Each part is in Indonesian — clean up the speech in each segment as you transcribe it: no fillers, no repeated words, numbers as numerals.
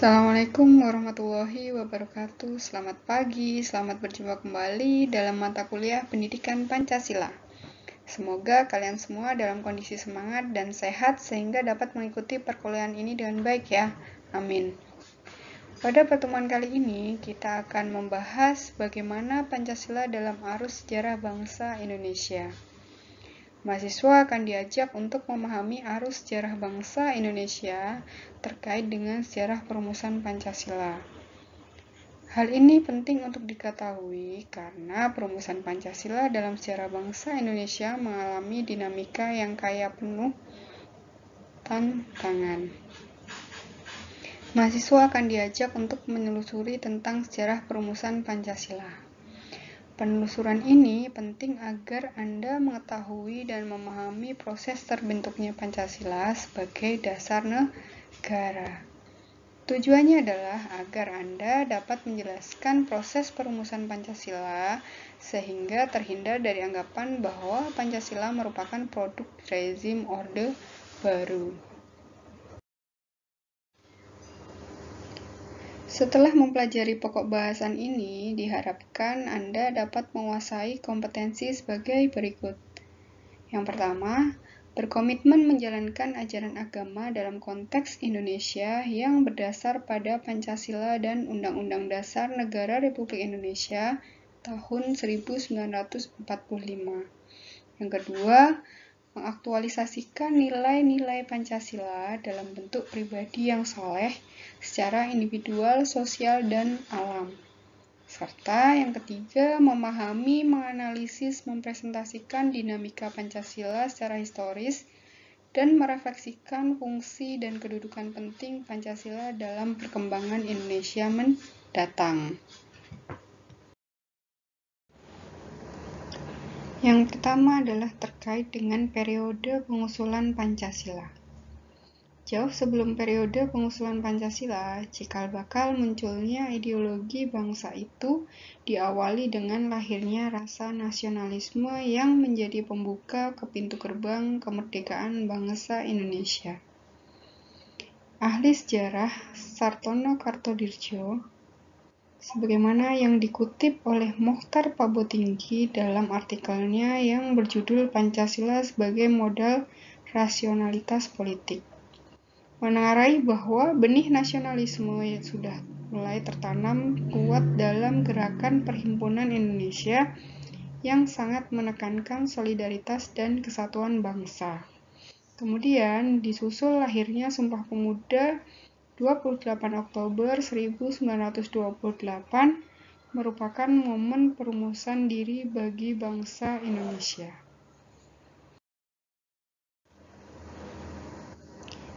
Assalamualaikum warahmatullahi wabarakatuh. Selamat pagi, selamat berjumpa kembali dalam mata kuliah Pendidikan Pancasila. Semoga kalian semua dalam kondisi semangat dan sehat sehingga dapat mengikuti perkuliahan ini dengan baik ya. Amin. Pada pertemuan kali ini, kita akan membahas bagaimana Pancasila dalam arus sejarah bangsa Indonesia. Mahasiswa akan diajak untuk memahami arus sejarah bangsa Indonesia terkait dengan sejarah perumusan Pancasila. Hal ini penting untuk diketahui karena perumusan Pancasila dalam sejarah bangsa Indonesia mengalami dinamika yang kaya penuh tantangan. Mahasiswa akan diajak untuk menelusuri tentang sejarah perumusan Pancasila. Penelusuran ini penting agar Anda mengetahui dan memahami proses terbentuknya Pancasila sebagai dasar negara. Tujuannya adalah agar Anda dapat menjelaskan proses perumusan Pancasila sehingga terhindar dari anggapan bahwa Pancasila merupakan produk rezim Orde Baru. Setelah mempelajari pokok bahasan ini, diharapkan Anda dapat menguasai kompetensi sebagai berikut. Yang pertama, berkomitmen menjalankan ajaran agama dalam konteks Indonesia yang berdasar pada Pancasila dan Undang-Undang Dasar Negara Republik Indonesia tahun 1945. Yang kedua, mengaktualisasikan nilai-nilai Pancasila dalam bentuk pribadi yang soleh secara individual, sosial, dan alam. Serta yang ketiga, memahami, menganalisis, mempresentasikan dinamika Pancasila secara historis dan merefleksikan fungsi dan kedudukan penting Pancasila dalam perkembangan Indonesia mendatang. Yang pertama adalah terkait dengan periode pengusulan Pancasila. Jauh sebelum periode pengusulan Pancasila, cikal bakal munculnya ideologi bangsa itu diawali dengan lahirnya rasa nasionalisme yang menjadi pembuka ke pintu gerbang kemerdekaan bangsa Indonesia. Ahli sejarah Sartono Kartodirjo, sebagaimana yang dikutip oleh Mochtar Pabotinggi dalam artikelnya yang berjudul Pancasila sebagai Modal Rasionalitas Politik, menarai bahwa benih nasionalisme yang sudah mulai tertanam kuat dalam gerakan Perhimpunan Indonesia yang sangat menekankan solidaritas dan kesatuan bangsa. Kemudian disusul lahirnya Sumpah Pemuda 28 Oktober 1928 merupakan momen perumusan diri bagi bangsa Indonesia.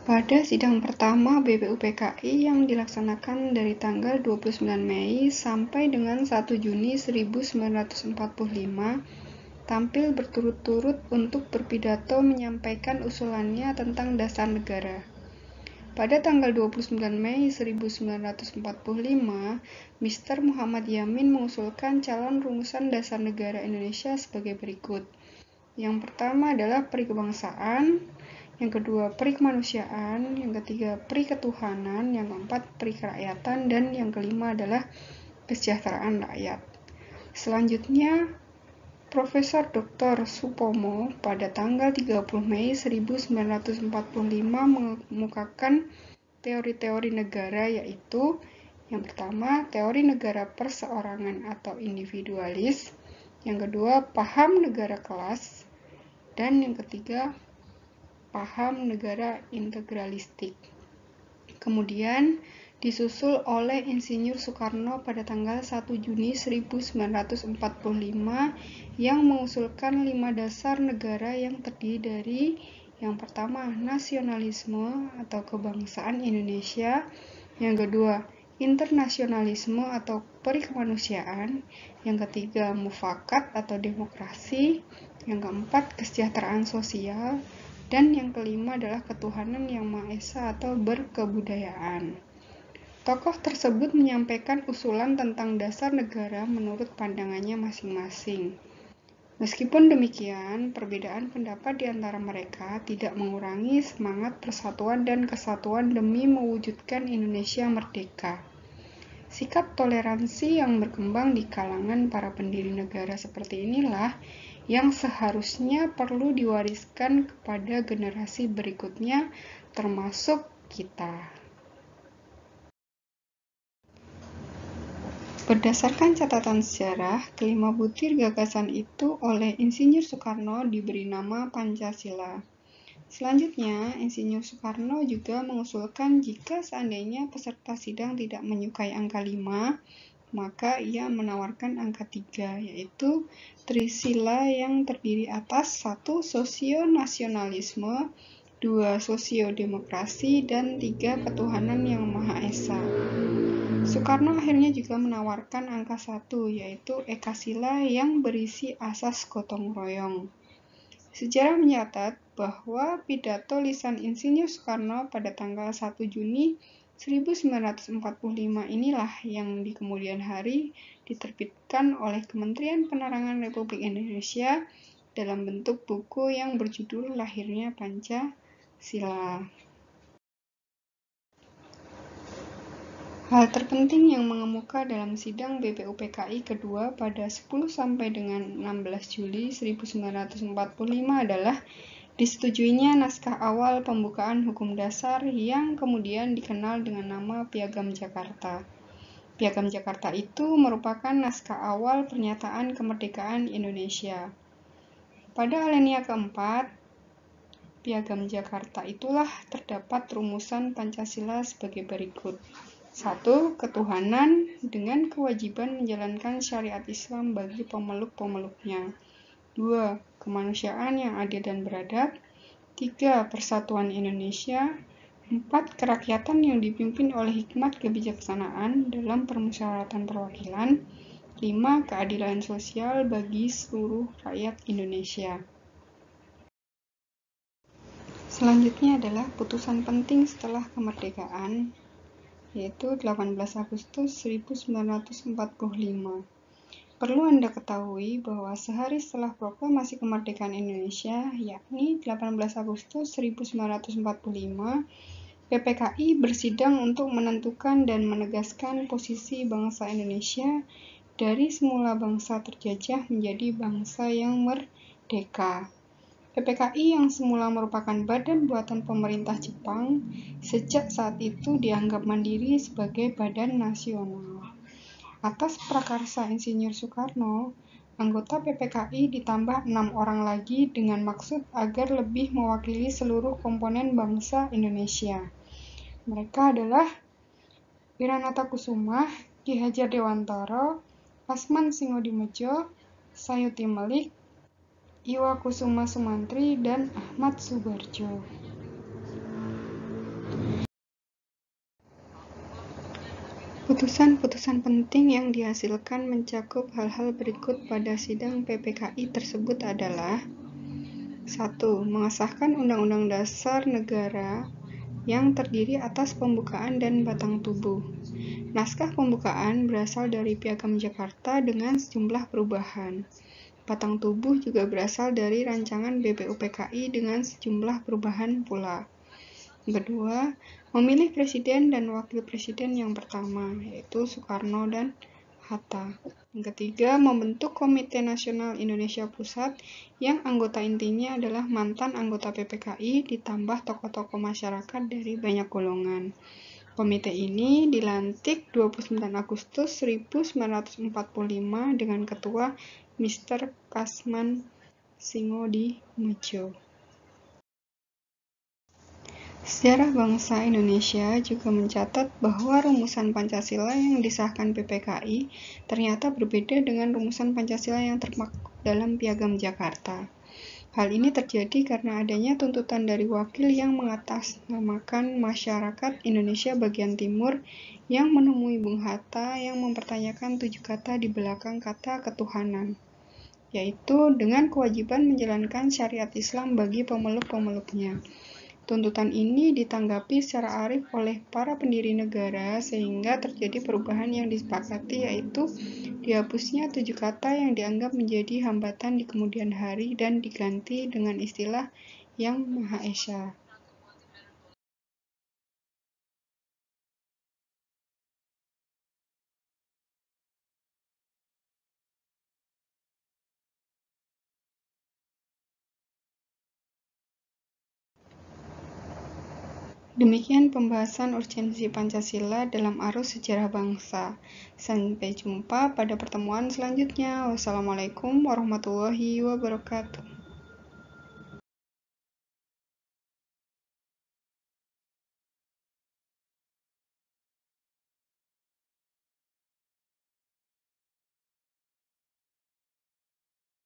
Pada sidang pertama BPUPKI yang dilaksanakan dari tanggal 29 Mei sampai dengan 1 Juni 1945, tampil berturut-turut untuk berpidato menyampaikan usulannya tentang dasar negara. Pada tanggal 29 Mei 1945, Mr. Muhammad Yamin mengusulkan calon rumusan dasar negara Indonesia sebagai berikut. Yang pertama adalah peri kebangsaan, yang kedua peri kemanusiaan, yang ketiga peri ketuhanan, yang keempat peri kerakyatan, dan yang kelima adalah kesejahteraan rakyat. Selanjutnya, Profesor Dr. Supomo pada tanggal 30 Mei 1945 mengemukakan teori-teori negara, yaitu yang pertama, teori negara perseorangan atau individualis, yang kedua, paham negara kelas, dan yang ketiga, paham negara integralistik. Kemudian disusul oleh Insinyur Soekarno pada tanggal 1 Juni 1945 yang mengusulkan 5 dasar negara yang terdiri dari yang pertama, nasionalisme atau kebangsaan Indonesia, yang kedua, internasionalisme atau perikemanusiaan, yang ketiga, mufakat atau demokrasi, yang keempat, kesejahteraan sosial, dan yang kelima adalah ketuhanan yang Maha Esa atau berkebudayaan. Tokoh tersebut menyampaikan usulan tentang dasar negara menurut pandangannya masing-masing. Meskipun demikian, perbedaan pendapat di antara mereka tidak mengurangi semangat persatuan dan kesatuan demi mewujudkan Indonesia merdeka. Sikap toleransi yang berkembang di kalangan para pendiri negara seperti inilah yang seharusnya perlu diwariskan kepada generasi berikutnya, termasuk kita. Berdasarkan catatan sejarah, kelima butir gagasan itu oleh Insinyur Soekarno diberi nama Pancasila. Selanjutnya, Insinyur Soekarno juga mengusulkan jika seandainya peserta sidang tidak menyukai angka 5, maka ia menawarkan angka 3, yaitu Trisila yang terdiri atas 1. Sosionasionalisme, 2. Sosiodemokrasi, dan 3. Ketuhanan yang Maha Esa. Soekarno akhirnya juga menawarkan angka 1, yaitu Ekasila yang berisi asas gotong royong. Sejarah mencatat bahwa pidato lisan Insinyur Soekarno pada tanggal 1 Juni 1945 inilah yang di kemudian hari diterbitkan oleh Kementerian Penerangan Republik Indonesia dalam bentuk buku yang berjudul Lahirnya Pancasila. Hal terpenting yang mengemuka dalam sidang BPUPKI kedua pada 10 sampai dengan 16 Juli 1945 adalah disetujuinya naskah awal pembukaan hukum dasar yang kemudian dikenal dengan nama Piagam Jakarta. Piagam Jakarta itu merupakan naskah awal pernyataan kemerdekaan Indonesia. Pada alinea keempat, Piagam Jakarta itulah terdapat rumusan Pancasila sebagai berikut. 1. Ketuhanan dengan kewajiban menjalankan syariat Islam bagi pemeluk-pemeluknya. 2. Kemanusiaan yang adil dan beradab. 3. Persatuan Indonesia. 4. Kerakyatan yang dipimpin oleh hikmat kebijaksanaan dalam permusyawaratan perwakilan. 5. Keadilan sosial bagi seluruh rakyat Indonesia. Selanjutnya adalah putusan penting setelah kemerdekaan, yaitu 18 Agustus 1945. Perlu Anda ketahui bahwa sehari setelah proklamasi kemerdekaan Indonesia, yakni 18 Agustus 1945, PPKI bersidang untuk menentukan dan menegaskan posisi bangsa Indonesia dari semula bangsa terjajah menjadi bangsa yang merdeka. PPKI yang semula merupakan badan buatan pemerintah Jepang, sejak saat itu dianggap mandiri sebagai badan nasional. Atas prakarsa Insinyur Soekarno, anggota PPKI ditambah 6 orang lagi dengan maksud agar lebih mewakili seluruh komponen bangsa Indonesia. Mereka adalah Wiranata Kusuma, Ki Hajar Dewantara, Asman Singodimedjo, Sayuti Melik, Iwa Kusuma Sumantri, dan Ahmad Subarjo. Putusan-putusan penting yang dihasilkan mencakup hal-hal berikut pada sidang PPKI tersebut adalah 1. Mengesahkan Undang-Undang Dasar Negara yang terdiri atas pembukaan dan batang tubuh. Naskah pembukaan berasal dari Piagam Jakarta dengan sejumlah perubahan. Batang tubuh juga berasal dari rancangan BPUPKI dengan sejumlah perubahan pula. Kedua, memilih presiden dan wakil presiden yang pertama, yaitu Soekarno dan Hatta. Yang ketiga, membentuk Komite Nasional Indonesia Pusat yang anggota intinya adalah mantan anggota PPKI ditambah tokoh-tokoh masyarakat dari banyak golongan. Komite ini dilantik 29 Agustus 1945 dengan ketua Mr. Kasman Singodimedjo. Sejarah bangsa Indonesia juga mencatat bahwa rumusan Pancasila yang disahkan PPKI ternyata berbeda dengan rumusan Pancasila yang termaktub dalam Piagam Jakarta. Hal ini terjadi karena adanya tuntutan dari wakil yang mengatasnamakan masyarakat Indonesia bagian timur yang menemui Bung Hatta yang mempertanyakan 7 kata di belakang kata ketuhanan, yaitu dengan kewajiban menjalankan syariat Islam bagi pemeluk-pemeluknya. Tuntutan ini ditanggapi secara arif oleh para pendiri negara sehingga terjadi perubahan yang disepakati, yaitu dihapusnya 7 kata yang dianggap menjadi hambatan di kemudian hari dan diganti dengan istilah Yang Maha Esa. Demikian pembahasan urgensi Pancasila dalam arus sejarah bangsa. Sampai jumpa pada pertemuan selanjutnya. Wassalamualaikum warahmatullahi wabarakatuh.